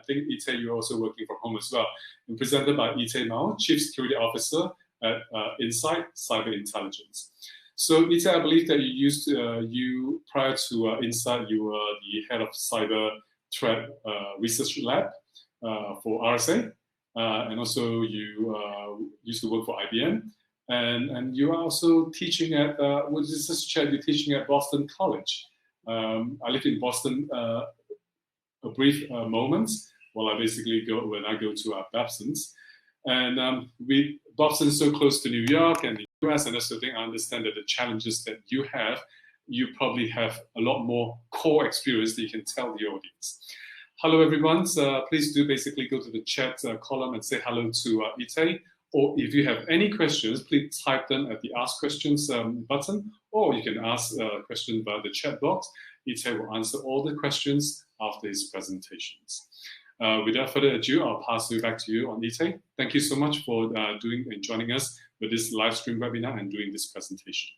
think Etay, you're also working from home as well. And presented by Etay Maor, Chief Security Officer at IntSights Cyber Intelligence. So Etay, I believe that you prior to IntSights, you were the head of cyber threat research lab for RSA, and also you used to work for IBM, and you are also teaching at you're teaching at Boston College. I lived in Boston a brief moment while I basically when I go to Babson's, and Boston's so close to New York and the US, and that's the thing. I understand that the challenges that you probably have a lot more core experience that you can tell the audience. Hello, everyone. So please do basically go to the chat column and say hello to Etay. Or if you have any questions, please type them at the Ask Questions button, or you can ask a question via the chat box. Etay will answer all the questions after his presentations. Without further ado, I'll pass it back to you on Etay. Thank you so much for joining us with this live stream webinar and doing this presentation.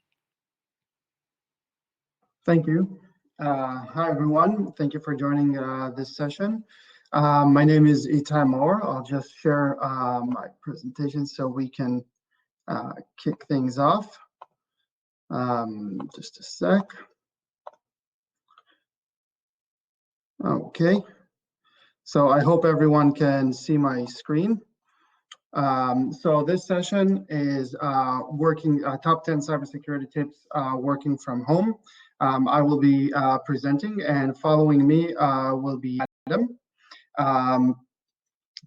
Thank you. Hi, everyone. Thank you for joining this session. My name is Etay Maor. I'll just share my presentation so we can kick things off. Just a sec. Okay. So I hope everyone can see my screen. So this session is working top 10 cybersecurity tips working from home. I will be presenting, and following me will be Adam.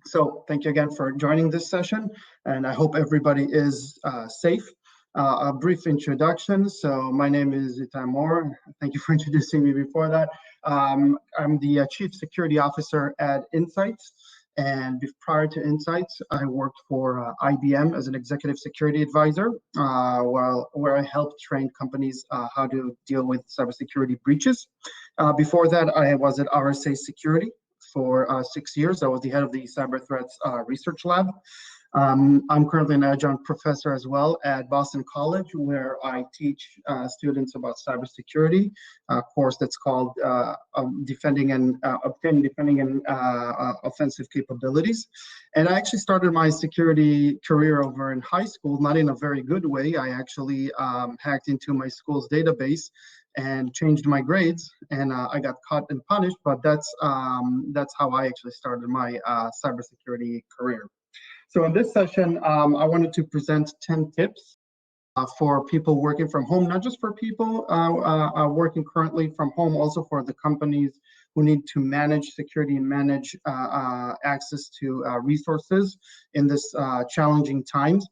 So thank you again for joining this session, and I hope everybody is safe. A brief introduction. So my name is Etay Maor. Thank you for introducing me before that. I'm the Chief Security Officer at IntSights, and prior to IntSights, I worked for IBM as an executive security advisor, where I helped train companies how to deal with cybersecurity breaches. Before that, I was at RSA Security for 6 years. I was the head of the Cyber Threats Research Lab. I'm currently an adjunct professor as well at Boston College, where I teach students about cybersecurity, a course that's called Defending and Offensive Capabilities. And I actually started my security career over in high school, not in a very good way. I actually hacked into my school's database and changed my grades, and I got caught and punished. But that's how I actually started my cybersecurity career. So in this session, I wanted to present 10 tips for people working from home, not just for people working currently from home, also for the companies who need to manage security and manage access to resources in this challenging times.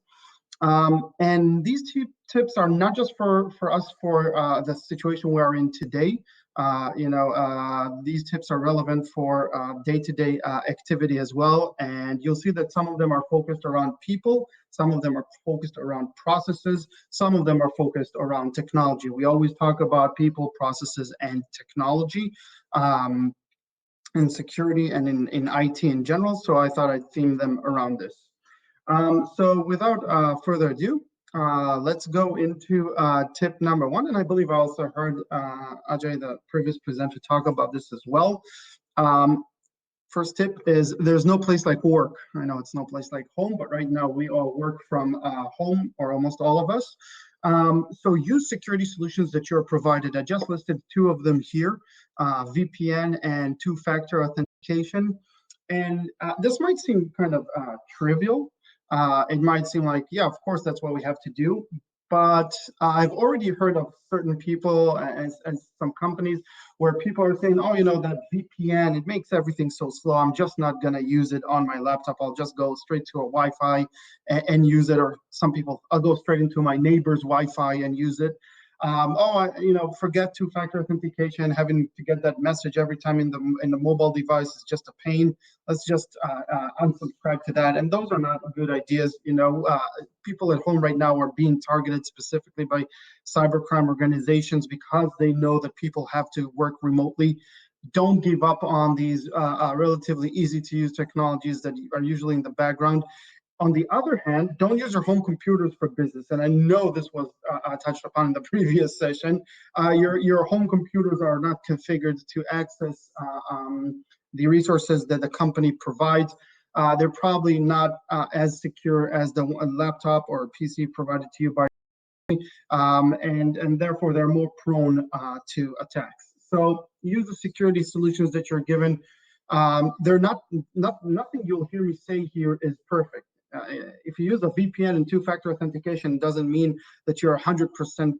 And these two tips are not just for us for the situation we're in today. These tips are relevant for day-to-day activity as well. And you'll see that some of them are focused around people, some of them are focused around processes, some of them are focused around technology. We always talk about people, processes, and technology in security and in IT in general. So I thought I'd theme them around this. So without further ado, let's go into tip number 1. And I believe I also heard Ajay, the previous presenter, talk about this as well. First tip is there's no place like work. I know it's no place like home, but right now we all work from home, or almost all of us. So use security solutions that you're provided. I just listed 2 of them here, VPN and 2-factor authentication. And this might seem kind of trivial. It might seem like, yeah, of course, that's what we have to do. But I've already heard of certain people and some companies where people are saying, oh, that VPN, it makes everything so slow. I'm just not going to use it on my laptop. I'll just go straight to a Wi-Fi and use it. Or some people, I'll go straight into my neighbor's Wi-Fi and use it. Forget 2-factor authentication. Having to get that message every time in the mobile device is just a pain. Let's just unsubscribe to that. And those are not good ideas. People at home right now are being targeted specifically by cybercrime organizations because they know that people have to work remotely. Don't give up on these relatively easy to use technologies that are usually in the background. On the other hand, don't use your home computers for business. And I know this was touched upon in the previous session. Your home computers are not configured to access the resources that the company provides, they're probably not as secure as the laptop or PC provided to you by, and therefore they're more prone to attacks. So use the security solutions that you're given. They're nothing you'll hear me say here is perfect. If you use a VPN and two-factor authentication, doesn't mean that you're 100%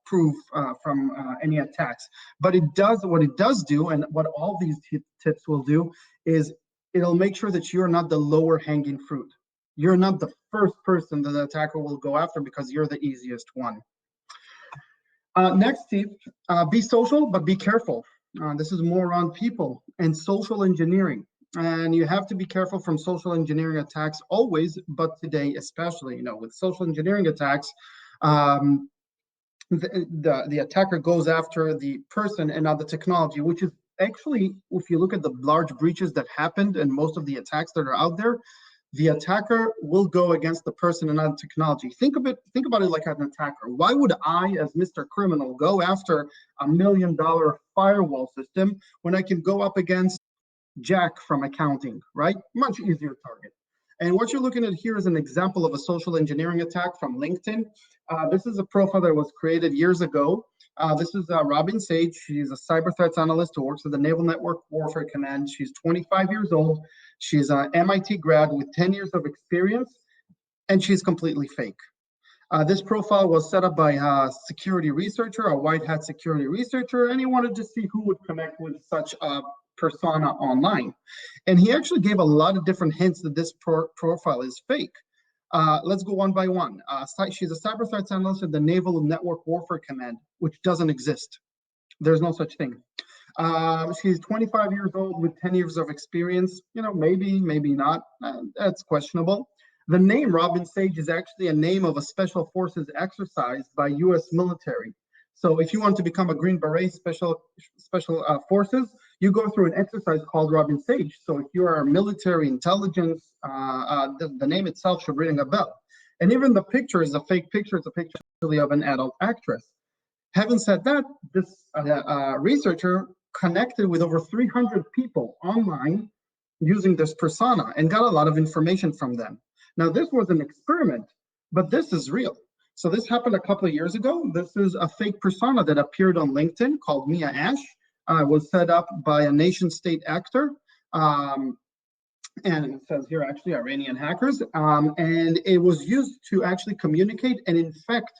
proof from any attacks. But what it does do, and what all these tips will do, is it'll make sure that you're not the lower hanging fruit. You're not the first person that the attacker will go after because you're the easiest one. Next tip, be social, but be careful. This is more around people and social engineering. And you have to be careful from social engineering attacks always, but today especially, with social engineering attacks, the attacker goes after the person and not the technology, which is actually, if you look at the large breaches that happened and most of the attacks that are out there, the attacker will go against the person and not the technology. Think about it like an attacker. Why would I, as Mr. Criminal, go after $1 million firewall system when I can go up against Jack from accounting, right? Much easier target. And what you're looking at here is an example of a social engineering attack from LinkedIn. This is a profile that was created years ago. This is Robin Sage. She's a cyber threats analyst who works at the Naval Network Warfare Command. She's 25 years old. She's an MIT grad with 10 years of experience, and she's completely fake. This profile was set up by a security researcher, a white hat security researcher, and he wanted to see who would connect with such a persona online. And he actually gave a lot of different hints that this profile is fake. Let's go one by one. She's a cyber threats analyst at the Naval Network Warfare Command, which doesn't exist. There's no such thing. She's 25 years old with 10 years of experience. Maybe not. That's questionable. The name Robin Sage is actually a name of a special forces exercise by U.S. military. So if you want to become a Green Beret special forces, you go through an exercise called Robin Sage. So if you are military intelligence, the name itself should ring a bell. And even the picture is a fake picture. It's a picture of an adult actress. Having said that, this researcher connected with over 300 people online using this persona and got a lot of information from them. Now, this was an experiment, but this is real. So this happened a couple of years ago. This is a fake persona that appeared on LinkedIn called Mia Ash. Was set up by a nation-state actor. And it says here, actually, Iranian hackers. And it was used to actually communicate and infect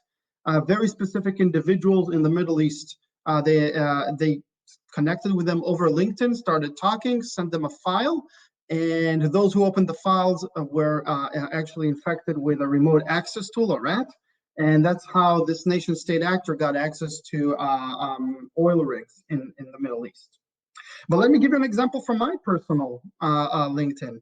very specific individuals in the Middle East. They connected with them over LinkedIn, started talking, sent them a file, and those who opened the files were actually infected with a remote access tool, a rat. And that's how this nation-state actor got access to oil rigs in the Middle East. But let me give you an example from my personal LinkedIn.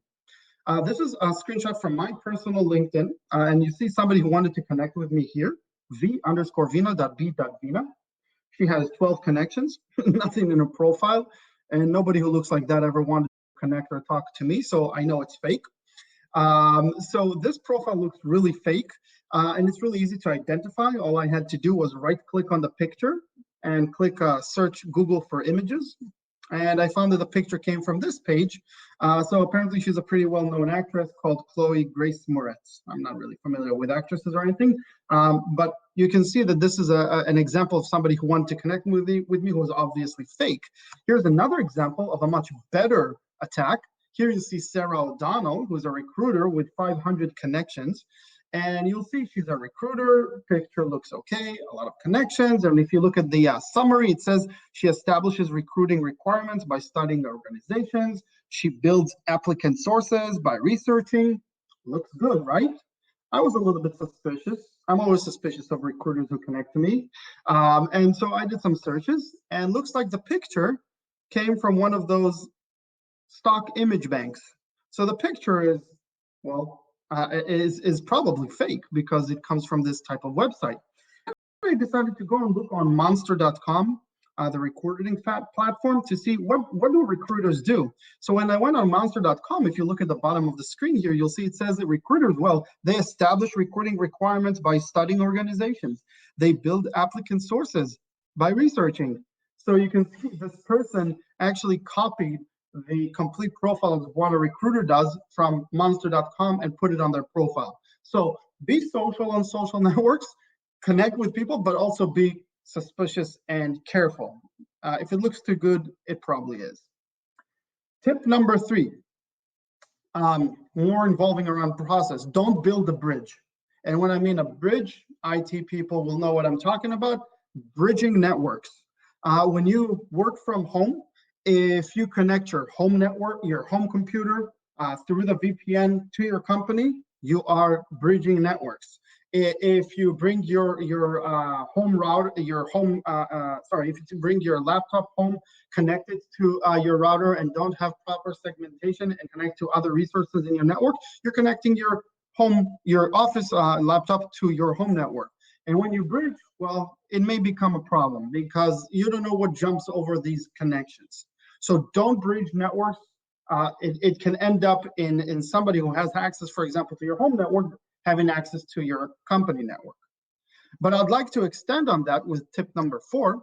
This is a screenshot from my personal LinkedIn, and you see somebody who wanted to connect with me here, v_vina.b.vina. She has 12 connections, nothing in her profile, and nobody who looks like that ever wanted to connect or talk to me, so I know it's fake. So this profile looks really fake, and it's really easy to identify. All I had to do was right-click on the picture and click search Google for images. And I found that the picture came from this page. So apparently she's a pretty well-known actress called Chloe Grace Moretz. I'm not really familiar with actresses or anything, but you can see that this is an example of somebody who wanted to connect with me who was obviously fake. Here's another example of a much better attack. Here you see Sarah O'Donnell, who's a recruiter with 500 connections. And you'll see she's a recruiter, picture looks okay, a lot of connections. And if you look at the summary, it says she establishes recruiting requirements by studying organizations. She builds applicant sources by researching. Looks good, right? I was a little bit suspicious. I'm always suspicious of recruiters who connect to me. And so I did some searches, and looks like the picture came from one of those stock image banks. So the picture is, well, is probably fake because it comes from this type of website. I decided to go and look on monster.com, the recruiting platform, to see what do recruiters do. So when I went on monster.com, if you look at the bottom of the screen here, you'll see it says that recruiters, well, they establish recruiting requirements by studying organizations. They build applicant sources by researching. So you can see this person actually copied the complete profile of what a recruiter does from monster.com and put it on their profile. So be social on social networks, connect with people, but also be suspicious and careful. If it looks too good, it probably is. Tip number 3, more involving around process. Don't build a bridge. And when I mean a bridge, IT people will know what I'm talking about. Bridging networks. When you work from home, if you connect your home network, your home computer through the VPN to your company, you are bridging networks. If you bring your home router, if you bring your laptop home connected to your router and don't have proper segmentation and connect to other resources in your network, you're connecting your office laptop to your home network. And when you bridge, well, it may become a problem because you don't know what jumps over these connections. So don't bridge networks. It can end up in somebody who has access, for example, to your home network, having access to your company network. But I'd like to extend on that with tip number 4.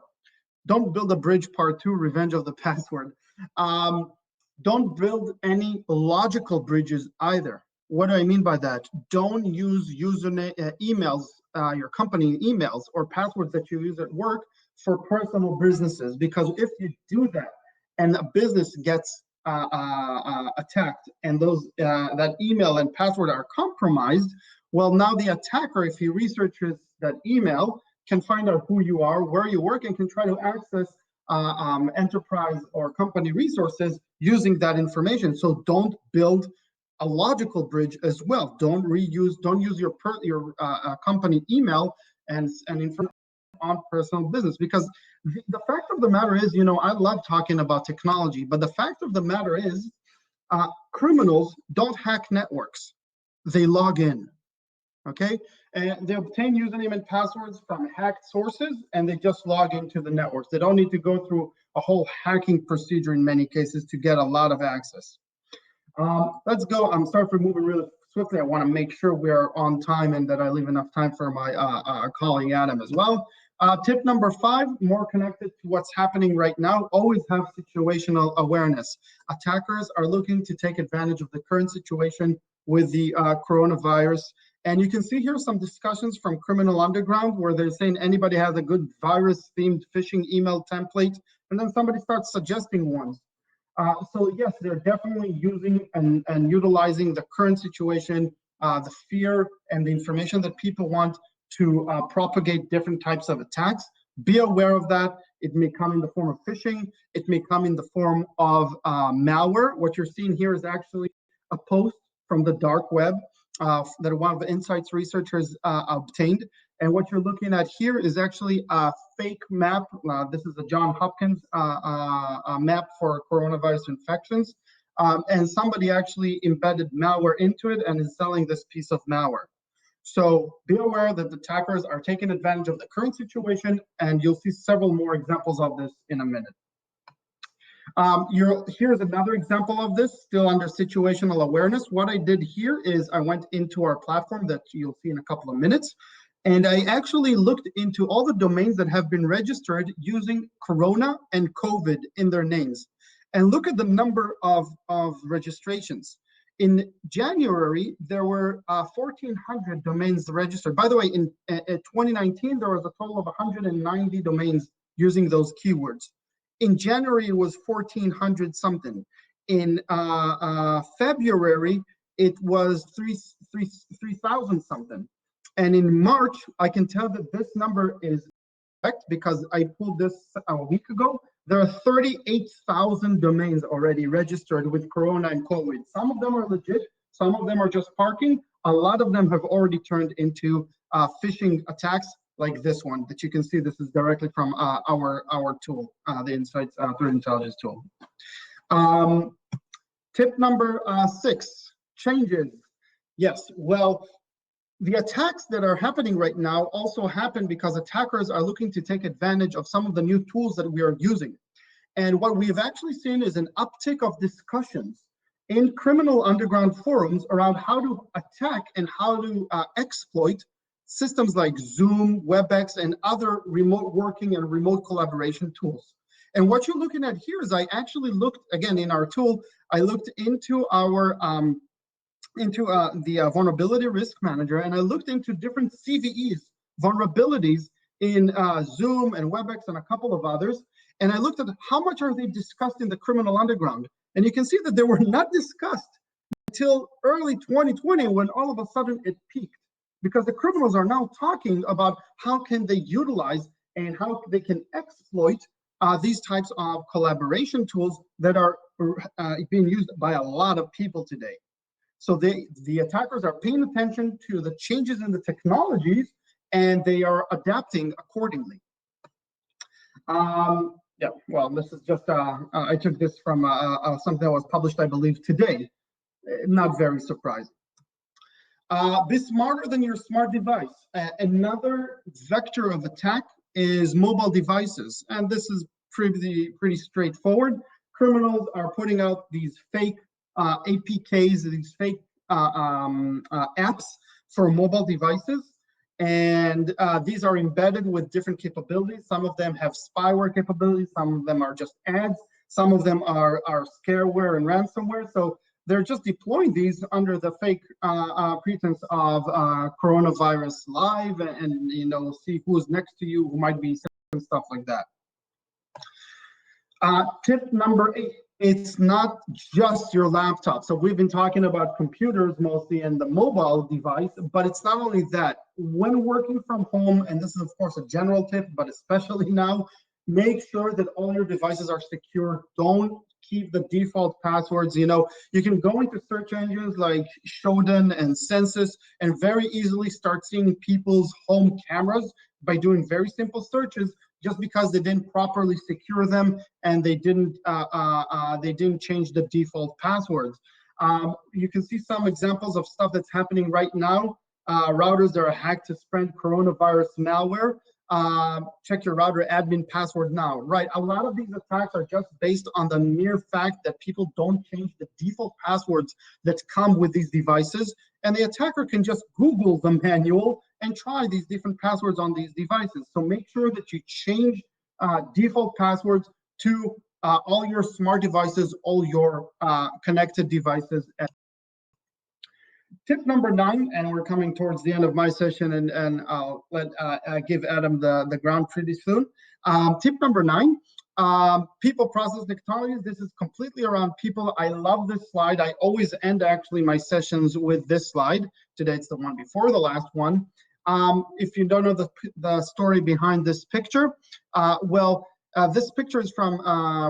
Don't build a bridge, part 2, revenge of the password. Don't build any logical bridges either. What do I mean by that? Don't use username emails, your company emails or passwords that you use at work for personal businesses, because if you do that and a business gets attacked and those that email and password are compromised, well, now the attacker, if he researches that email, can find out who you are, where you work, and can try to access enterprise or company resources using that information. So don't build a logical bridge as well. Don't use your company email and information on personal business, because the fact of the matter is, I love talking about technology, but the fact of the matter is, criminals don't hack networks; they log in. Okay, and they obtain username and passwords from hacked sources, and they just log into the networks. They don't need to go through a whole hacking procedure in many cases to get a lot of access. Let's go. I'm sorry for moving really swiftly. I want to make sure we are on time and that I leave enough time for my colleague Adam as well. Tip number 5, more connected to what's happening right now, always have situational awareness. Attackers are looking to take advantage of the current situation with the coronavirus. And you can see here some discussions from Criminal Underground where they're saying anybody has a good virus-themed phishing email template, and then somebody starts suggesting ones. So yes, they're definitely using and utilizing the current situation, the fear and the information that people want to propagate different types of attacks. Be aware of that. It may come in the form of phishing. It may come in the form of malware. What you're seeing here is actually a post from the dark web that one of the IntSights researchers obtained. And what you're looking at here is actually a fake map. This is a Johns Hopkins map for coronavirus infections. And somebody actually embedded malware into it and is selling this piece of malware. So be aware that the attackers are taking advantage of the current situation, and you'll see several more examples of this in a minute. Here's another example of this, still under situational awareness. What I did here is I went into our platform that you'll see in a couple of minutes, and I actually looked into all the domains that have been registered using Corona and COVID in their names. And look at the number of registrations. In January, there were 1,400 domains registered. By the way, in 2019, there was a total of 190 domains using those keywords. In January, it was 1,400 something. In February, it was 3,000 something. And in March, I can tell that this number is correct because I pulled this a week ago. There are 38,000 domains already registered with Corona and COVID. Some of them are legit, some of them are just parking. A lot of them have already turned into phishing attacks like this one that you can see. This is directly from our tool, the IntSights Threat Intelligence tool. Tip number 6, changes. Yes, well, the attacks that are happening right now also happen because attackers are looking to take advantage of some of the new tools that we are using. And what we've actually seen is an uptick of discussions in criminal underground forums around how to attack and how to exploit systems like Zoom, WebEx, and other remote working and remote collaboration tools. And what you're looking at here is I actually looked, again, in our tool, I looked into our the vulnerability risk manager, and I looked into different CVEs, vulnerabilities in Zoom and WebEx and a couple of others. And I looked at how much are they discussed in the criminal underground. And you can see that they were not discussed until early 2020, when all of a sudden it peaked. Because the criminals are now talking about how can they utilize and how they can exploit these types of collaboration tools that are being used by a lot of people today. So the attackers are paying attention to the changes in the technologies, and they are adapting accordingly. Yeah, well, this is just, I took this from something that was published, I believe, today. Not very surprising. Be smarter than your smart device. Another vector of attack is mobile devices, and this is pretty straightforward. Criminals are putting out these fake APKs, these fake apps for mobile devices, and these are embedded with different capabilities. Some of them have spyware capabilities, some of them are just ads, some of them are scareware and ransomware. So they're just deploying these under the fake pretense of coronavirus live, and see who's next to you, who might be and stuff like that. Tip number 8, it's not just your laptop. So we've been talking about computers mostly and the mobile device, but it's not only that. When working from home, and this is of course a general tip, but especially now, make sure that all your devices are secure. Don't keep the default passwords. You can go into search engines like Shodan and Census and very easily start seeing people's home cameras by doing very simple searches, just because they didn't properly secure them and they didn't change the default passwords. You can see some examples of stuff that's happening right now. Routers that are hacked to spread coronavirus malware. Check your router admin password now. Right, a lot of these attacks are just based on the mere fact that people don't change the default passwords that come with these devices, and the attacker can just Google the manual and try these different passwords on these devices. So make sure that you change default passwords to all your smart devices, all your connected devices. Tip number 9, and we're coming towards the end of my session, and I'll give Adam the ground pretty soon. Tip number 9, people, process, technologies. This is completely around people. I love this slide. I always end actually my sessions with this slide. Today it's the one before the last one. If you don't know the story behind this picture, this picture is from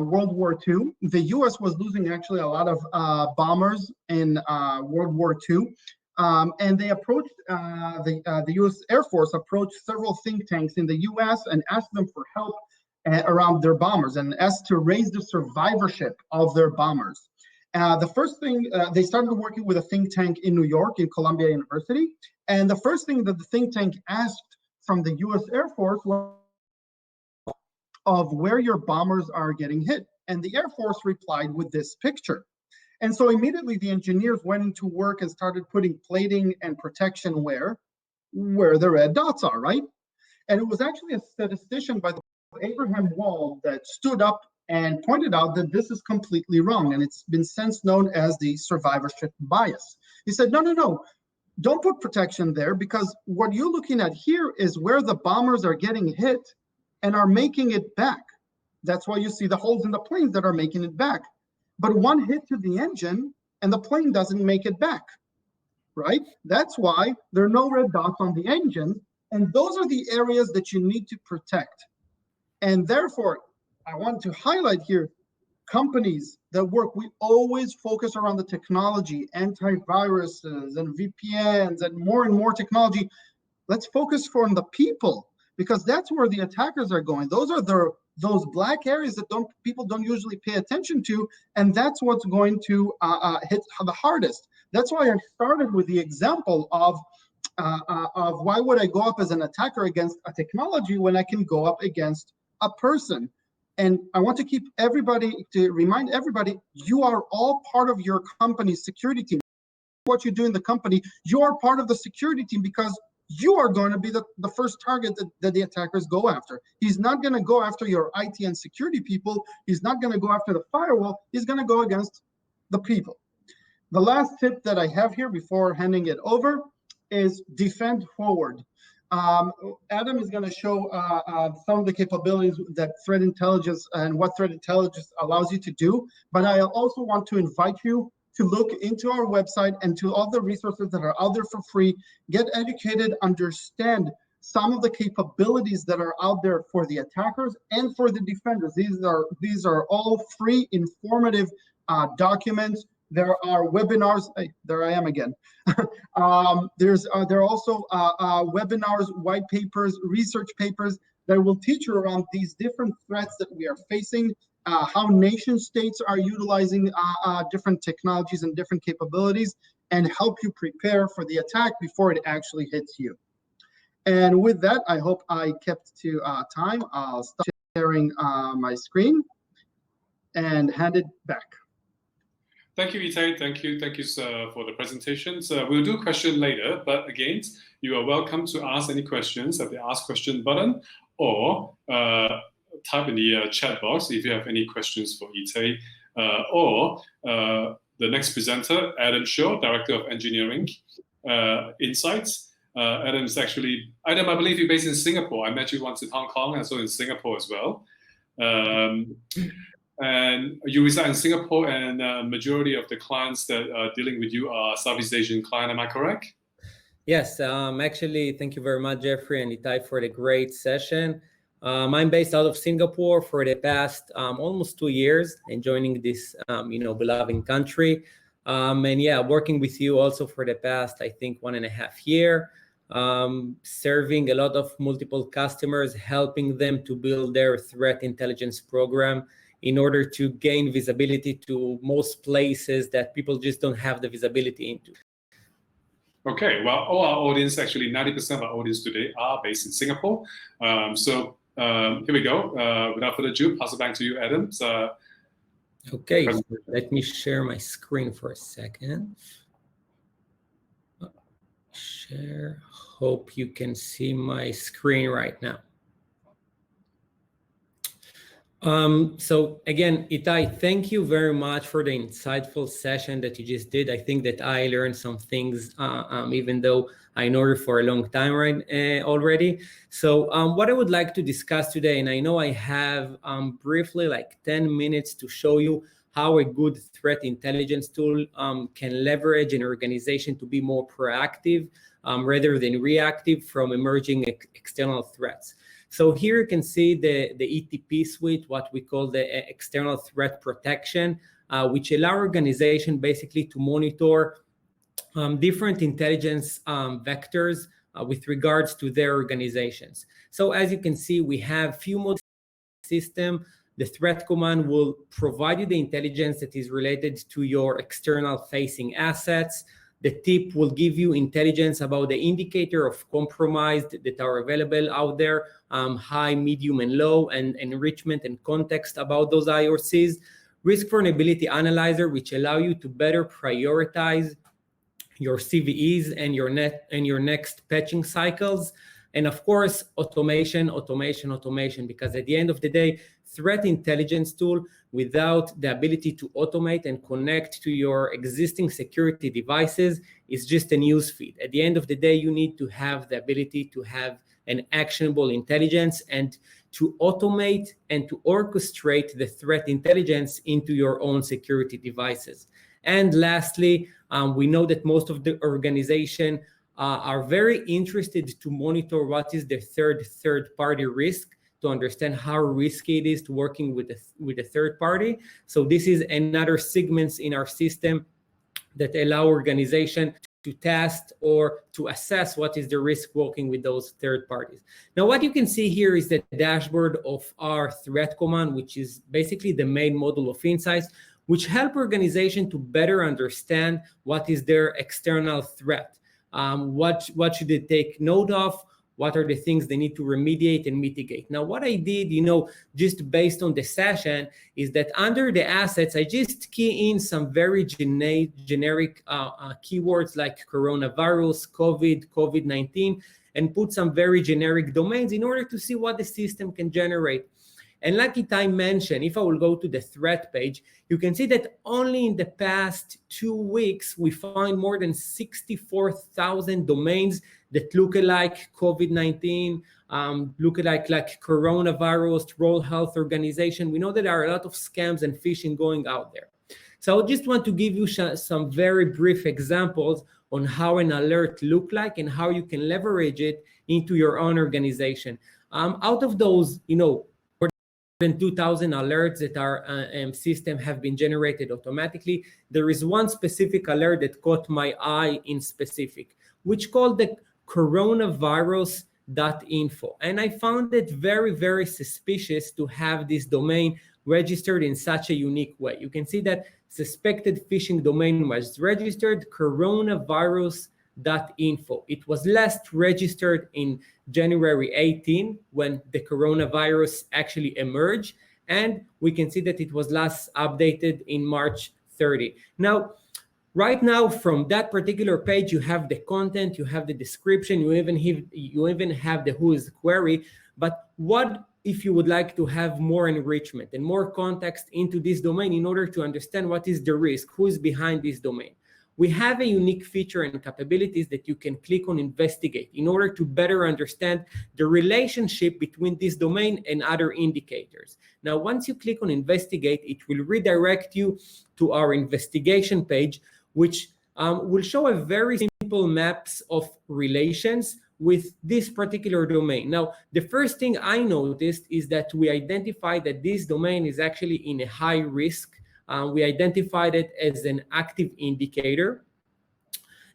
World War II. The U.S. was losing actually a lot of bombers in World War II, and they approached the U.S. Air Force approached several think tanks in the U.S. and asked them for help around their bombers and asked to raise the survivorship of their bombers. The first thing, they started working with a think tank in New York, in Columbia University, and the first thing that the think tank asked from the U.S. Air Force was of where your bombers are getting hit. And the Air Force replied with this picture. And so immediately the engineers went into work and started putting plating and protection where the red dots are, right? And it was actually a statistician by the Abraham Wald that stood up and pointed out that this is completely wrong. And it's been since known as the survivorship bias. He said, no, don't put protection there, because what you're looking at here is where the bombers are getting hit and are making it back. That's why you see the holes in the planes that are making it back. But one hit to the engine and the plane doesn't make it back, right? That's why there are no red dots on the engine. And those are the areas that you need to protect. And therefore, I want to highlight here, companies that work, we always focus around the technology, antiviruses and VPNs and more technology. Let's focus on the people, because that's where the attackers are going. Those are those black areas that people don't usually pay attention to, and that's what's going to hit the hardest. That's why I started with the example of why would I go up as an attacker against a technology when I can go up against a person. And I want to remind everybody, you are all part of your company's security team. What you do in the company, you are part of the security team, because you are going to be the first target that the attackers go after. He's not going to go after your IT and security people. He's not going to go after the firewall. He's going to go against the people. The last tip that I have here before handing it over is defend forward. Adam is going to show some of the capabilities that threat intelligence and what threat intelligence allows you to do. But I also want to invite you to look into our website and to all the resources that are out there for free. Get educated, understand some of the capabilities that are out there for the attackers and for the defenders. These are all free, informative documents. There are webinars. Hey, there I am again. There are also webinars, white papers, research papers that will teach you around these different threats that we are facing, how nation states are utilizing different technologies and different capabilities, and help you prepare for the attack before it actually hits you. And with that, I hope I kept to time. I'll stop sharing my screen and hand it back. Thank you, Etay. Thank you for the presentations. We'll do a question later, but again, you are welcome to ask any questions at the Ask Question button, or type in the chat box if you have any questions for Etay, or the next presenter, Adam Shor, Director of Engineering, IntSights. Adam, I believe you're based in Singapore. I met you once in Hong Kong and so in Singapore as well. And you reside in Singapore, and majority of the clients that are dealing with you are Southeast Asian clients. Am I correct? Yes, actually, thank you very much, Jeffrey and Etay, for the great session. I'm based out of Singapore for the past almost 2 years, enjoying this beloved country. And yeah, working with you also for the past, I think, 1.5 years, serving a lot of multiple customers, helping them to build their threat intelligence program in order to gain visibility to most places that people just don't have the visibility into. Okay, well, all our audience, actually 90% of our audience today are based in Singapore. So here we go. Without further ado, pass it back to you, Adam. Okay, let me share my screen for a second. Share. Hope you can see my screen right now. So again, Etay, thank you very much for the insightful session that you just did. I think that I learned some things, even though I know you for a long time already. So what I would like to discuss today, and I know I have briefly like 10 minutes to show you how a good threat intelligence tool can leverage an organization to be more proactive rather than reactive from emerging external threats. So here you can see the ETP suite, what we call the external threat protection, which allow organization basically to monitor different intelligence vectors with regards to their organizations. So as you can see, we have few modes system. The threat command will provide you the intelligence that is related to your external facing assets. The tip will give you intelligence about the indicator of compromise that are available out there, high, medium, and low, and enrichment and context about those IOCs. Risk vulnerability analyzer, which allow you to better prioritize your CVEs and your next patching cycles. And of course, automation, because at the end of the day, threat intelligence tool without the ability to automate and connect to your existing security devices is just a newsfeed. At the end of the day, you need to have the ability to have an actionable intelligence and to automate and to orchestrate the threat intelligence into your own security devices. And lastly, we know that most of the organization are very interested to monitor what is the third-party risk, to understand how risky it is to working with a third party. So this is another segments in our system that allow organization to test or to assess what is the risk working with those third parties. Now, what you can see here is the dashboard of our threat command, which is basically the main model of IntSights, which help organization to better understand what is their external threat. What should they take note of? What are the things they need to remediate and mitigate? Now, what I did, just based on the session, is that under the assets, I just key in some very generic keywords like coronavirus, COVID-19, and put some very generic domains in order to see what the system can generate. And like Etay mentioned, if I will go to the threat page, you can see that only in the past 2 weeks, we find more than 64,000 domains that look like COVID-19, look like coronavirus, World Health Organization. We know that there are a lot of scams and phishing going out there. So I just want to give you some very brief examples on how an alert look like and how you can leverage it into your own organization. Out of those, more than 2,000 alerts that our system have been generated automatically, there is one specific alert that caught my eye in specific, which called the coronavirus.info. And I found it very, very suspicious to have this domain registered in such a unique way. You can see that suspected phishing domain was registered coronavirus.info. It was last registered in January 18 when the coronavirus actually emerged, and we can see that it was last updated in March 30. Now, right now, from that particular page, you have the content, you have the description, you even have the who is query. But what if you would like to have more enrichment and more context into this domain in order to understand what is the risk, who is behind this domain? We have a unique feature and capabilities that you can click on investigate in order to better understand the relationship between this domain and other indicators. Now, once you click on investigate, it will redirect you to our investigation page, which will show a very simple maps of relations with this particular domain. Now, the first thing I noticed is that we identified that this domain is actually in a high risk. We identified it as an active indicator.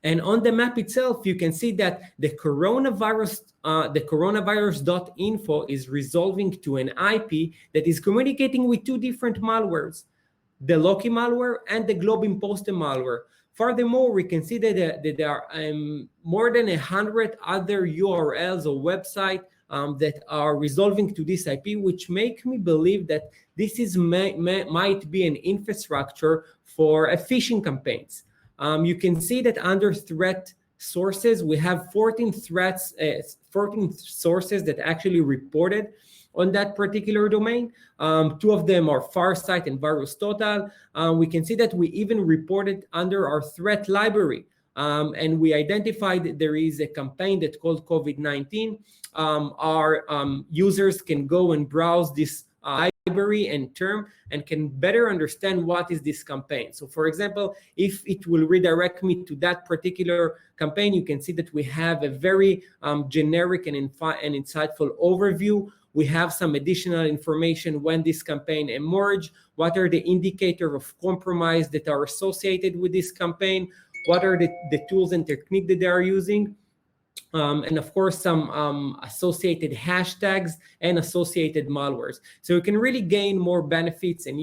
And on the map itself, you can see that the coronavirus.info is resolving to an IP that is communicating with 2 different malwares, the Loki malware and the Globe Imposter malware. Furthermore, we can see that there are more than 100 other URLs or websites that are resolving to this IP, which make me believe that this is might be an infrastructure for phishing campaigns. You can see that under threat sources, we have 14 sources that actually reported on that particular domain. 2 of them are Farsight and VirusTotal. We can see that we even reported under our threat library. And we identified that there is a campaign that's called COVID-19. Our users can go and browse this library and term and can better understand what is this campaign. So for example, if it will redirect me to that particular campaign, you can see that we have a very generic and insightful overview. We have some additional information when this campaign emerged, what are the indicators of compromise that are associated with this campaign, what are the tools and techniques that they are using, and of course some associated hashtags and associated malwares. So you can really gain more benefits and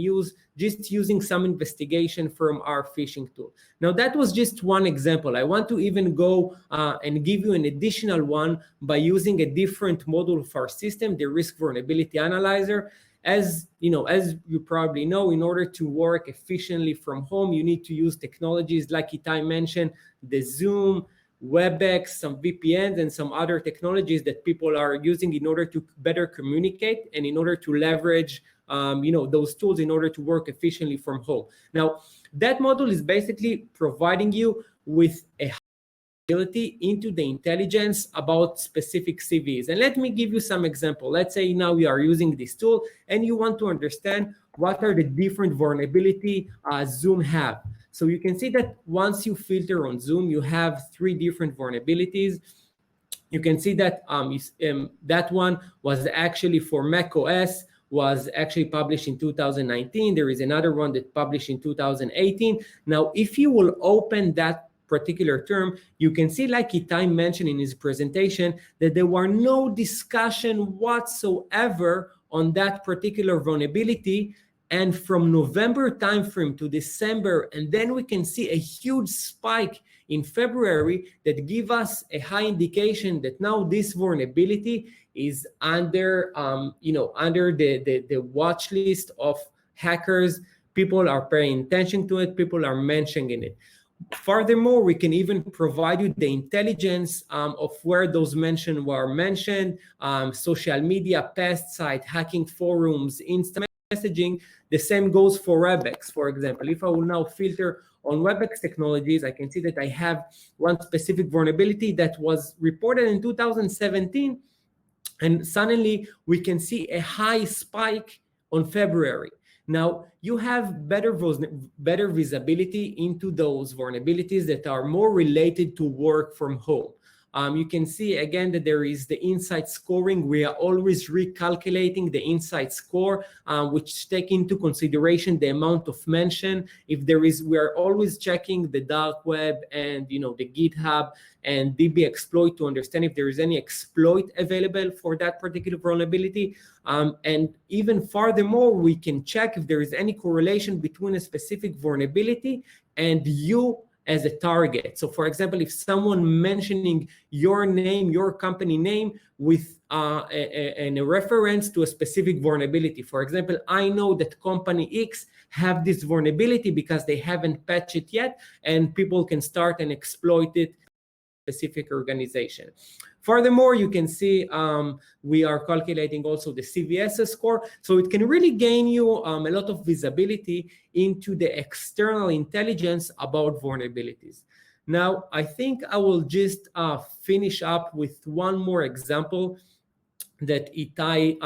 just using some investigation from our phishing tool. Now that was just one example. I want to even go and give you an additional one by using a different module of our system, the Risk Vulnerability Analyzer. As you probably know, in order to work efficiently from home, you need to use technologies like Etay mentioned, the Zoom, WebEx, some VPNs, and some other technologies that people are using in order to better communicate and in order to leverage those tools in order to work efficiently from home. Now, that module is basically providing you with a ability into the intelligence about specific CVs. And let me give you some example. Let's say now we are using this tool and you want to understand what are the different vulnerability Zoom have. So you can see that once you filter on Zoom, you have 3 different vulnerabilities. You can see that that one was actually for Mac OS, was actually published in 2019. There is another one that published in 2018. Now, if you will open that particular term, you can see, like Etay mentioned in his presentation, that there were no discussion whatsoever on that particular vulnerability. And from November timeframe to December, and then we can see a huge spike in February that give us a high indication that now this vulnerability is under, under the watch list of hackers. People are paying attention to it. People are mentioning it. Furthermore, we can even provide you the intelligence of where those mentioned were mentioned, social media, pest site, hacking forums, instant messaging. The same goes for WebEx, for example. If I will now filter on WebEx technologies, I can see that I have one specific vulnerability that was reported in 2017, and suddenly we can see a high spike on February. Now, you have better visibility into those vulnerabilities that are more related to work from home. You can see again that there is the IntSights scoring. We are always recalculating the IntSights score, which take into consideration the amount of mention. If there is, we are always checking the dark web and the GitHub and DB exploit to understand if there is any exploit available for that particular vulnerability. And even furthermore, we can check if there is any correlation between a specific vulnerability and you as a target. So for example, if someone mentioning your name, your company name with a reference to a specific vulnerability. For example, I know that company X have this vulnerability because they haven't patched it yet, and people can start and exploit it specific organization. Furthermore, you can see we are calculating also the CVS score. So it can really gain you a lot of visibility into the external intelligence about vulnerabilities. Now, I think I will just finish up with one more example that Etay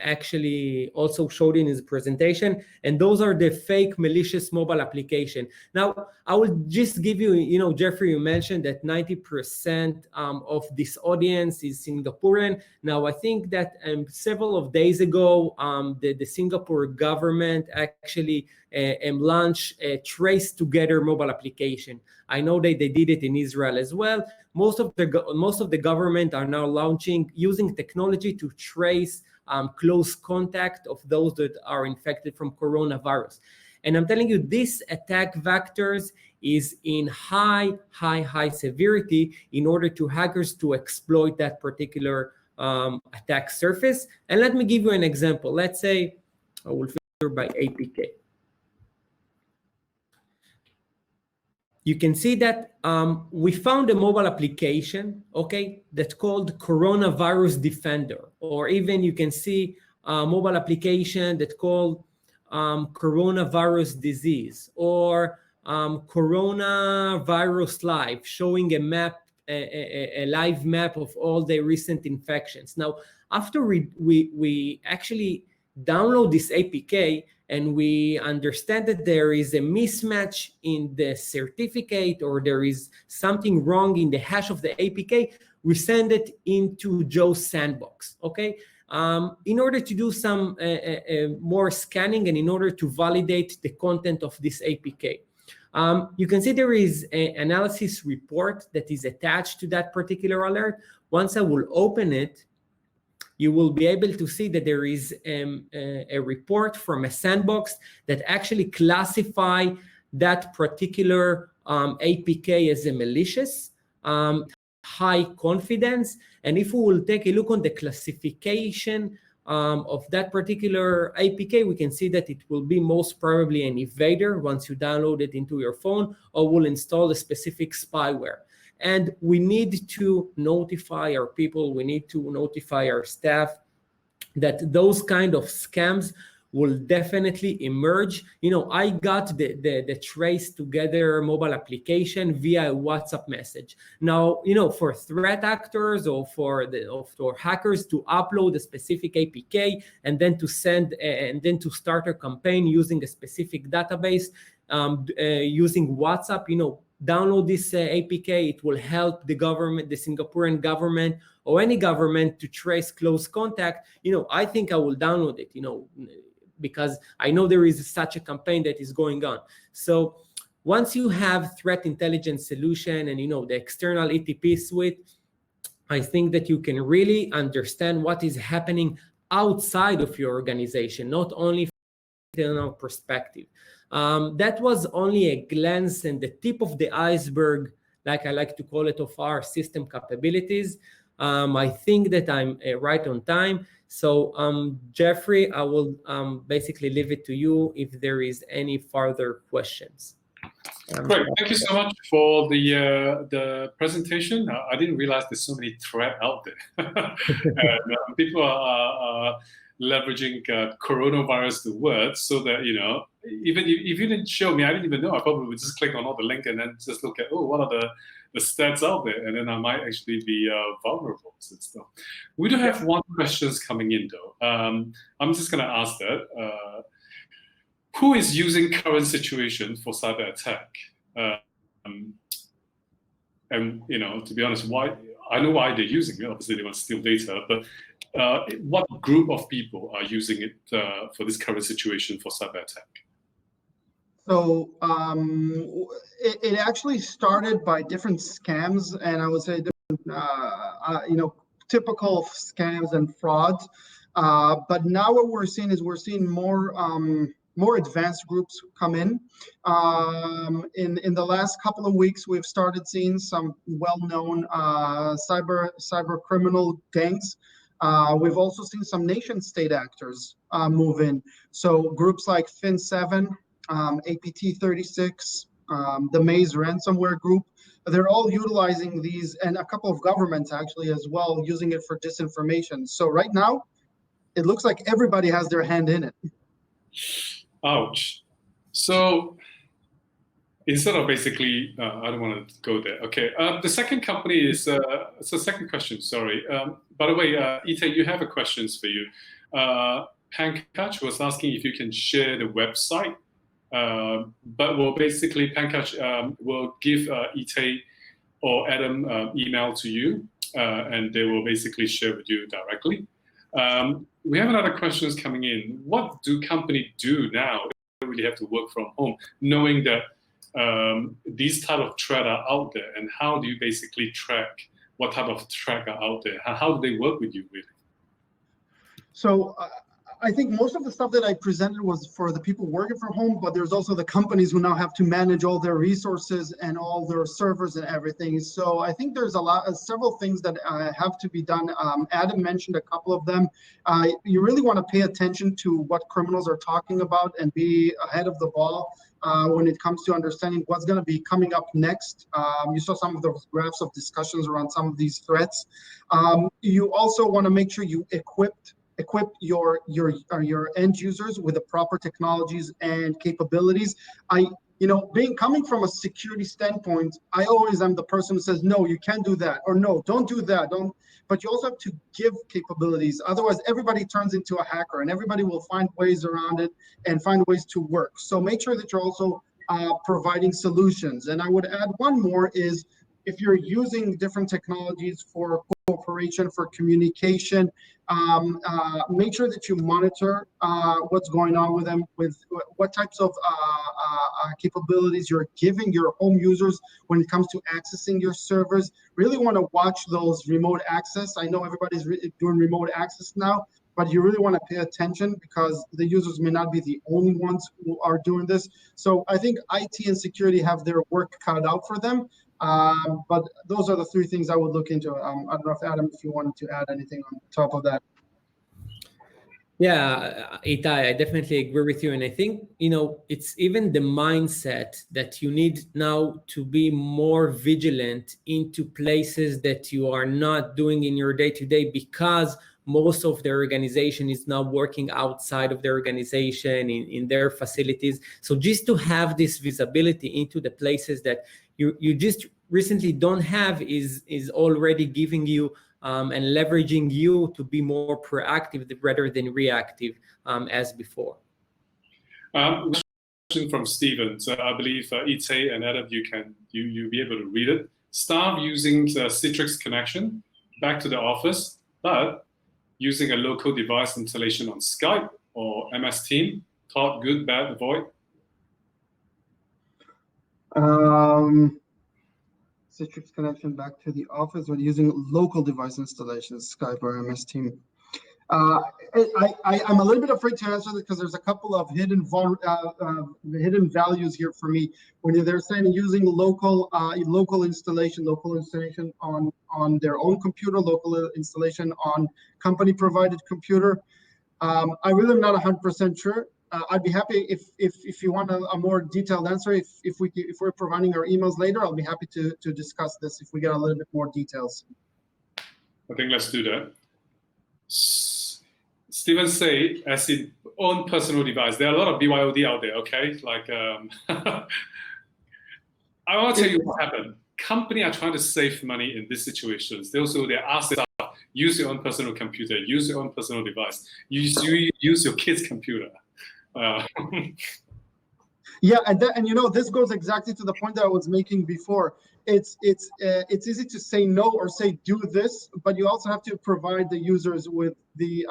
actually also showed in his presentation, and those are the fake malicious mobile application. Now, I will just give you, Jeffrey, you mentioned that 90% of this audience is Singaporean. Now, I think that several of days ago, the Singapore government actually launched a Trace Together mobile application. I know that they did it in Israel as well. Most of the government are now using technology to trace close contact of those that are infected from coronavirus. And I'm telling you, this attack vectors is in high severity in order to hackers to exploit that particular attack surface. And let me give you an example. Let's say I will filter by APK. You can see that we found a mobile application, okay, that's called Coronavirus Defender, or even you can see a mobile application that's called Coronavirus Disease, or Coronavirus Live, showing a map, a live map of all the recent infections. Now, after we actually download this APK, and we understand that there is a mismatch in the certificate or there is something wrong in the hash of the APK, we send it into Joe's sandbox, okay? In order to do some more scanning and in order to validate the content of this APK. You can see there is an analysis report that is attached to that particular alert. Once I will open it, you will be able to see that there is a report from a sandbox that actually classify that particular APK as a malicious, high confidence. And if we will take a look on the classification of that particular APK, we can see that it will be most probably an evader once you download it into your phone, or will install a specific spyware. And we need to notify our people, we need to notify our staff that those kind of scams will definitely emerge. I got the Trace Together mobile application via WhatsApp message. Now, for threat actors or for hackers to upload a specific APK and then to send and then to start a campaign using a specific database, using WhatsApp, download this APK. It will help the government, the Singaporean government, or any government to trace close contact. I think I will download it, because I know there is such a campaign that is going on. So once you have threat intelligence solution and the external ETP suite, I think that you can really understand what is happening outside of your organization, not only from an internal perspective. That was only a glance and the tip of the iceberg, like I like to call it, of our system capabilities. I think that I'm right on time. So Jeffrey, I will basically leave it to you if there is any further questions. Great. Thank you so much for the presentation. I didn't realize there's so many threats out there. And, people are leveraging coronavirus, the word, so that, even if you didn't show me, I didn't even know. I probably would just click on all the link and then just look at, what are the stats out there? And then I might actually be vulnerable and stuff. We do have one questions coming in, though. I'm just going to ask that. Who is using current situation for cyber attack? And to be honest, why? I know why they're using it. Obviously, they want to steal data. But what group of people are using it for this current situation for cyber attack? So it actually started by different scams, and I would say different, typical scams and frauds. But now what we're seeing more advanced groups come in. In the last couple of weeks, we've started seeing some well-known cyber criminal gangs. We've also seen some nation-state actors move in. So groups like Fin7, APT36, the Maze ransomware group, they're all utilizing these, and a couple of governments actually as well, using it for disinformation. So right now, it looks like everybody has their hand in it. Ouch. So instead of basically, I don't want to go there. Okay. The second company is, it's the second question, sorry. By the way, Etay, you have a questions for you. Pankaj was asking if you can share the website, but Pankaj will give Etay or Adam email to you, and they will basically share with you directly. We have another questions coming in. What do companies do now? They really have to work from home, knowing that these type of threats are out there, and how do you basically track what type of threats are out there? How do they work with you, really? So I think most of the stuff that I presented was for the people working from home, but there's also the companies who now have to manage all their resources and all their servers and everything. So I think there's several things that have to be done. Adam mentioned a couple of them. You really want to pay attention to what criminals are talking about and be ahead of the ball when it comes to understanding what's going to be coming up next. You saw some of those graphs of discussions around some of these threats. You also want to make sure you equip your end users with the proper technologies and capabilities. Coming from a security standpoint, I always am the person who says, no, you can't do that, or no, don't do that. But you also have to give capabilities. Otherwise, everybody turns into a hacker, and everybody will find ways around it and find ways to work. So make sure that you're also providing solutions. And I would add one more is, if you're using different technologies for cooperation, for communication, make sure that you monitor what's going on with them, with what types of capabilities you're giving your home users when it comes to accessing your servers. Really want to watch those remote access. I know everybody's doing remote access now, but you really want to pay attention because the users may not be the only ones who are doing this. So I think IT and security have their work cut out for them. But those are the three things I would look into. I don't know if Adam, if you wanted to add anything on top of that. Yeah, Etay, I definitely agree with you. And I think, it's even the mindset that you need now to be more vigilant into places that you are not doing in your day-to-day, because most of the organization is now working outside of the organization in their facilities. So just to have this visibility into the places that you just recently don't have is already giving you and leveraging you to be more proactive rather than reactive as before. Question from Steven. So I believe Etay and Adam, you be able to read it. Staff using Citrix connection back to the office, but using a local device installation on Skype or MS Teams. Thought good, bad, avoid. Citrix connection back to the office or using local device installations, Skype or MS Teams. I'm a little bit afraid to answer this because there's a couple of hidden values here for me. When they're saying using local installation on their own computer, local installation on company provided computer. I really am not 100% sure. I'd be happy if you want a more detailed answer. If we're providing our emails later, I'll be happy to discuss this if we get a little bit more details. I think let's do that. Stephen say, as in own personal device, there are a lot of BYOD out there, okay? Like, I want to tell you what happened. Companies are trying to save money in these situations. They ask staff, use your own personal computer, use your own personal device, use your kid's computer. Yeah, and you know, this goes exactly to the point that I was making before. It's easy to say no or say do this, but you also have to provide the users with the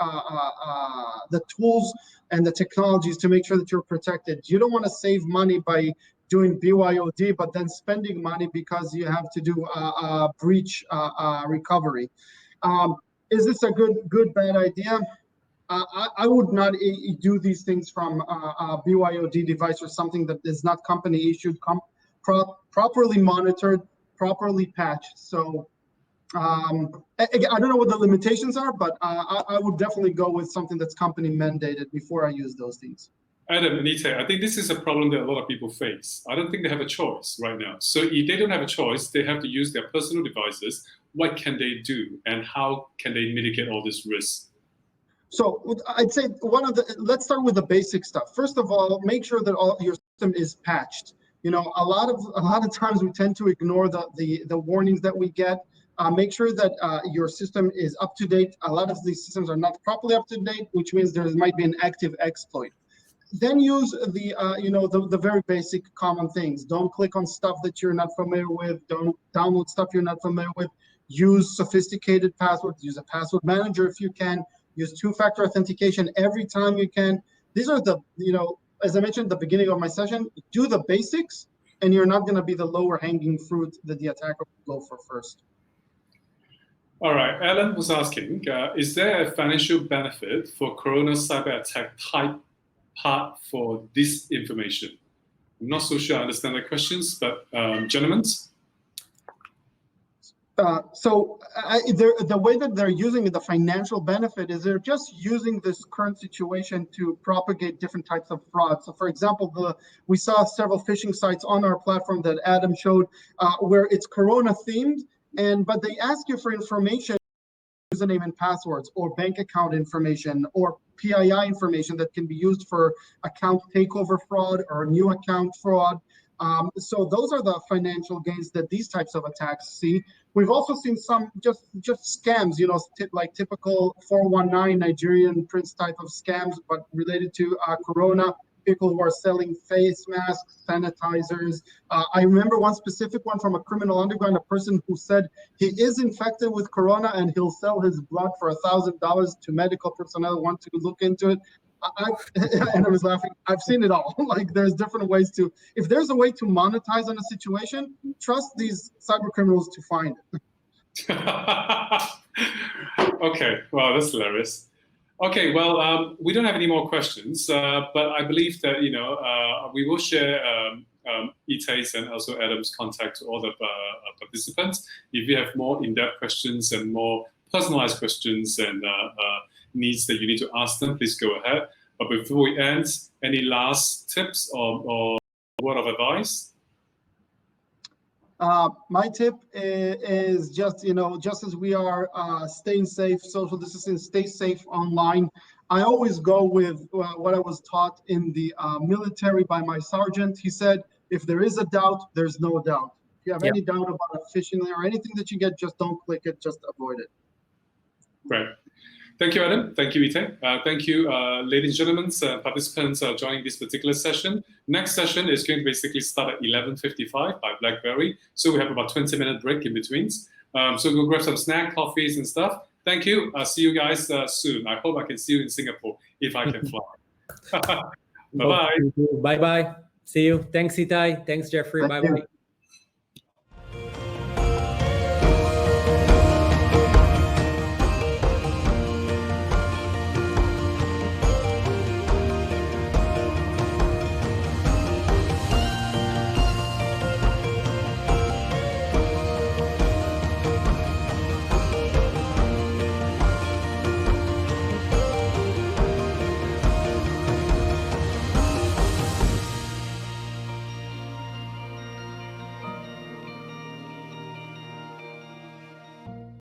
tools and the technologies to make sure that you're protected. You don't want to save money by doing BYOD, but then spending money because you have to do a breach recovery. Is this a good bad idea? I would not do these things from a BYOD device or something that is not company issued, properly monitored, properly patched. So again, I don't know what the limitations are, but I would definitely go with something that's company mandated before I use those things. Adam and Etay, I think this is a problem that a lot of people face. I don't think they have a choice right now. So if they don't have a choice, they have to use their personal devices. What can they do, and how can they mitigate all this risk? So I'd say let's start with the basic stuff. First of all, make sure that all your system is patched. You know, a lot of times we tend to ignore the warnings that we get. Make sure that your system is up to date. A lot of these systems are not properly up to date, which means there might be an active exploit. Then use the very basic common things. Don't click on stuff that you're not familiar with. Don't download stuff you're not familiar with. Use sophisticated passwords. Use a password manager if you can. Use two-factor authentication every time you can. These are as I mentioned at the beginning of my session, do the basics, and you're not going to be the lower-hanging fruit that the attacker will go for first. All right, Alan was asking, is there a financial benefit for Corona cyber attack type part for this information? I'm not so sure I understand the questions, but gentlemen? The way that they're using the financial benefit is they're just using this current situation to propagate different types of fraud. So for example, we saw several phishing sites on our platform that Adam showed where it's Corona themed, but they ask you for information, username and passwords, or bank account information, or PII information that can be used for account takeover fraud or new account fraud. So those are the financial gains that these types of attacks see. We've also seen some just scams, like typical 419 Nigerian prince type of scams, but related to Corona. People who are selling face masks, sanitizers. I remember one specific one from a criminal underground, a person who said he is infected with Corona and he'll sell his blood for $1,000 to medical personnel who want to look into it. And I was laughing. I've seen it all. Like, there's different ways to, if there's a way to monetize on a situation, trust these cyber criminals to find it. Okay, well, that's hilarious. Okay, well, we don't have any more questions, but I believe that, we will share Etay's and also Adam's contact to all the participants. If you have more in-depth questions and more personalized questions and needs that you need to ask them, please go ahead. But before we end, any last tips or word of advice? My tip is just as we are staying safe, social distancing, stay safe online. I always go with what I was taught in the military by my sergeant. He said, if there is a doubt, there's no doubt. If you have any doubt about a phishing or anything that you get, just don't click it, just avoid it. Great. Thank you, Adam. Thank you, Etay. Thank you, ladies and gentlemen, participants joining this particular session. Next session is going to basically start at 11:55 by BlackBerry. So we have about 20-minute break in between. So we'll grab some snack, coffees, and stuff. Thank you. I'll see you guys soon. I hope I can see you in Singapore if I can fly. Bye-bye. Bye-bye. See you. Thanks, Etay. Thanks, Jeffrey. Bye-bye.